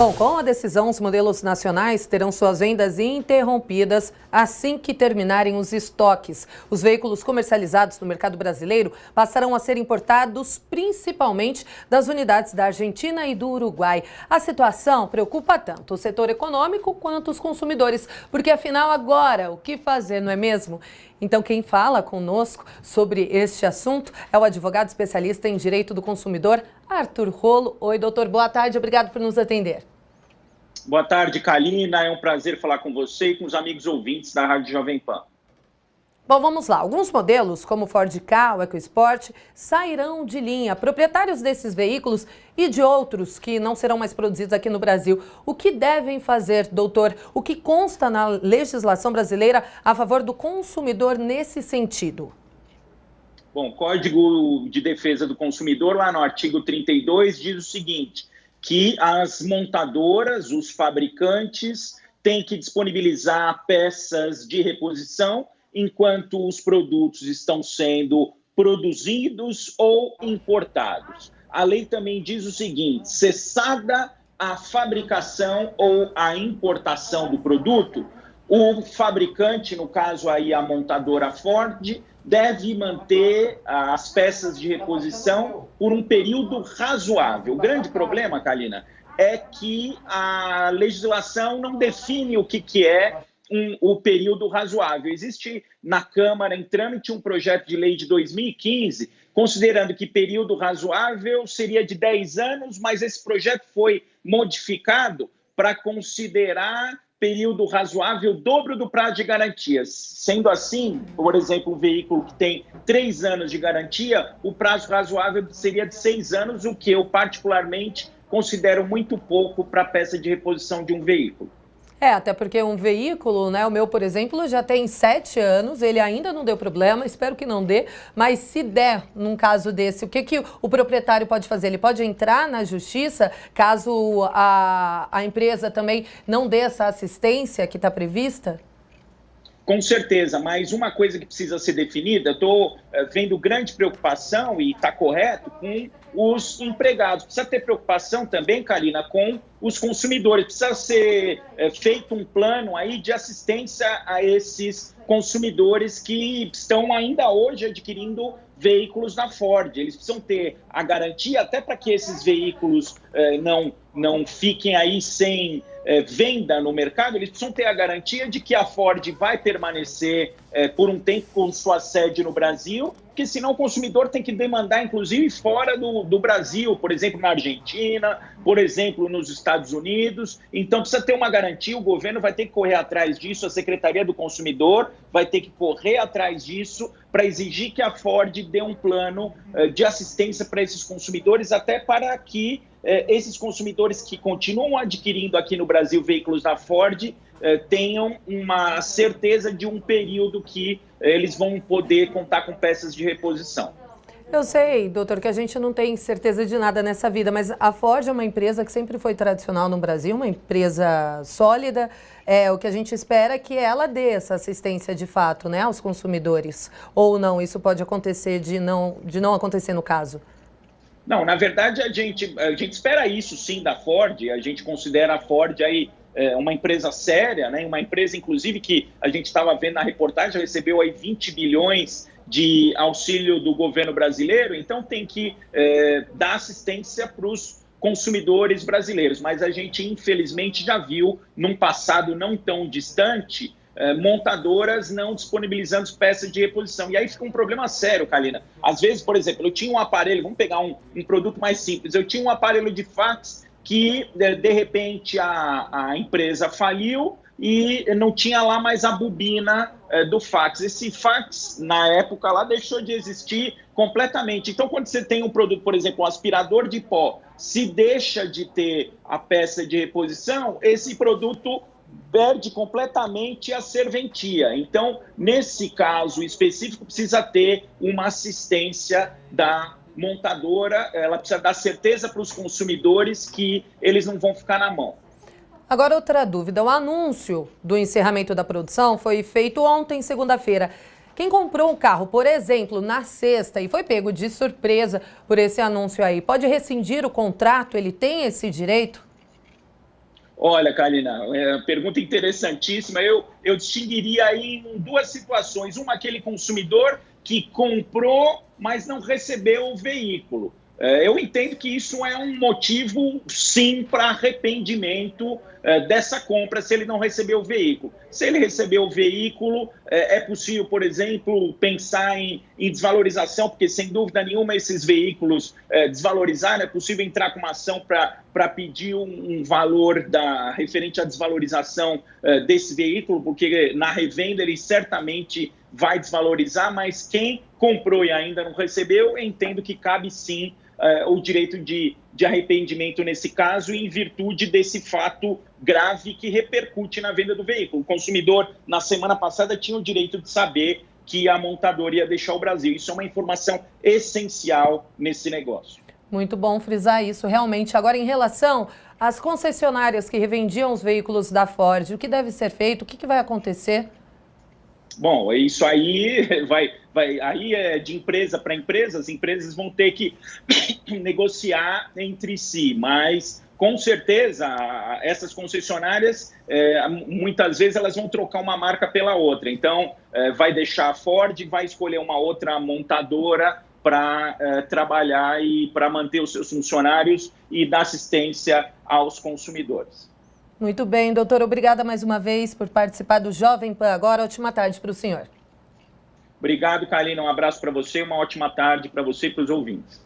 Bom, com a decisão, os modelos nacionais terão suas vendas interrompidas assim que terminarem os estoques. Os veículos comercializados no mercado brasileiro passarão a ser importados principalmente das unidades da Argentina e do Uruguai. A situação preocupa tanto o setor econômico quanto os consumidores, porque afinal agora o que fazer, não é mesmo? Então quem fala conosco sobre este assunto é o advogado especialista em direito do consumidor, Arthur Rolo. Oi, doutor, boa tarde, obrigado por nos atender. Boa tarde, Kalina. É um prazer falar com você e com os amigos ouvintes da Rádio Jovem Pan. Bom, vamos lá. Alguns modelos, como o Ford Ka, o EcoSport, sairão de linha. Proprietários desses veículos e de outros que não serão mais produzidos aqui no Brasil, o que devem fazer, doutor? O que consta na legislação brasileira a favor do consumidor nesse sentido? Bom, o Código de Defesa do Consumidor, lá no artigo 32, diz o seguinte, que as montadoras, os fabricantes, têm que disponibilizar peças de reposição enquanto os produtos estão sendo produzidos ou importados. A lei também diz o seguinte, cessada a fabricação ou a importação do produto, o fabricante, no caso aí a montadora Ford, deve manter as peças de reposição por um período razoável. O grande problema, Kalina, é que a legislação não define o que é o período razoável. Existe na Câmara em trâmite um projeto de lei de 2015, considerando que período razoável seria de 10 anos, mas esse projeto foi modificado para considerar período razoável, o dobro do prazo de garantias. Sendo assim, por exemplo, um veículo que tem 3 anos de garantia, o prazo razoável seria de 6 anos, o que eu particularmente considero muito pouco para a peça de reposição de um veículo. Até porque um veículo, né, o meu, por exemplo, já tem 7 anos, ele ainda não deu problema, espero que não dê, mas se der, num caso desse, o que o proprietário pode fazer? Ele pode entrar na justiça, caso a empresa também não dê essa assistência que está prevista? Com certeza, mas uma coisa que precisa ser definida, estou vendo grande preocupação, e está correto, com os empregados. Precisa ter preocupação também, Kalina, com os consumidores. Precisa ser feito um plano aí de assistência a esses consumidores que estão ainda hoje adquirindo veículos da Ford. Eles precisam ter a garantia, até para que esses veículos não fiquem aí sem venda no mercado, eles precisam ter a garantia de que a Ford vai permanecer por um tempo com sua sede no Brasil, porque senão o consumidor tem que demandar, inclusive, fora do Brasil, por exemplo, na Argentina, por exemplo, nos Estados Unidos. Então, precisa ter uma garantia, o governo vai ter que correr atrás disso, a Secretaria do Consumidor vai ter que correr atrás disso para exigir que a Ford dê um plano de assistência para esses consumidores, até para que esses consumidores que continuam adquirindo aqui no Brasil veículos da Ford tenham uma certeza de um período que eles vão poder contar com peças de reposição. Eu sei, doutor, que a gente não tem certeza de nada nessa vida, mas a Ford é uma empresa que sempre foi tradicional no Brasil, uma empresa sólida. O que a gente espera é que ela dê essa assistência de fato, né, aos consumidores. Ou não, isso pode acontecer de não acontecer no caso? Não, na verdade a gente espera isso sim da Ford, a gente considera a Ford aí uma empresa séria, né? Uma empresa inclusive que a gente estava vendo na reportagem, recebeu aí 20 bilhões de auxílio do governo brasileiro, então tem que dar assistência para os consumidores brasileiros, mas a gente infelizmente já viu num passado não tão distante montadoras não disponibilizando peças de reposição. E aí fica um problema sério, Kalina. Às vezes, por exemplo, eu tinha um aparelho, vamos pegar um produto mais simples, eu tinha um aparelho de fax que, de repente, a empresa faliu e não tinha lá mais a bobina do fax. Esse fax, na época, lá deixou de existir completamente. Então, quando você tem um produto, por exemplo, um aspirador de pó, se deixa de ter a peça de reposição, esse produto perde completamente a serventia. Então, nesse caso específico, precisa ter uma assistência da montadora, ela precisa dar certeza para os consumidores que eles não vão ficar na mão. Agora, outra dúvida. O anúncio do encerramento da produção foi feito ontem, segunda-feira. Quem comprou um carro, por exemplo, na sexta e foi pego de surpresa por esse anúncio aí, pode rescindir o contrato? Ele tem esse direito? Olha, Karina, pergunta interessantíssima. Eu distinguiria aí em duas situações. Uma, aquele consumidor que comprou, mas não recebeu o veículo. Eu entendo que isso é um motivo, sim, para arrependimento dessa compra, se ele não recebeu o veículo. Se ele recebeu o veículo, é possível, por exemplo, pensar em desvalorização, porque, sem dúvida nenhuma, esses veículos desvalorizaram. É possível entrar com uma ação para pedir um valor referente à desvalorização desse veículo, porque na revenda ele certamente vai desvalorizar, mas quem comprou e ainda não recebeu, entendo que cabe, sim, o direito de arrependimento nesse caso, em virtude desse fato grave que repercute na venda do veículo. O consumidor, na semana passada, tinha o direito de saber que a montadora ia deixar o Brasil. Isso é uma informação essencial nesse negócio. Muito bom frisar isso, realmente. Agora, em relação às concessionárias que revendiam os veículos da Ford, o que deve ser feito? O que vai acontecer? Bom, isso aí aí é de empresa para empresa. As empresas vão ter que negociar entre si, mas com certeza essas concessionárias muitas vezes elas vão trocar uma marca pela outra. Então vai deixar a Ford, vai escolher uma outra montadora para trabalhar e para manter os seus funcionários e dar assistência aos consumidores. Muito bem, doutor. Obrigada mais uma vez por participar do Jovem Pan Agora. Ótima tarde para o senhor. Obrigado, Karina. Um abraço para você, uma ótima tarde para você e para os ouvintes.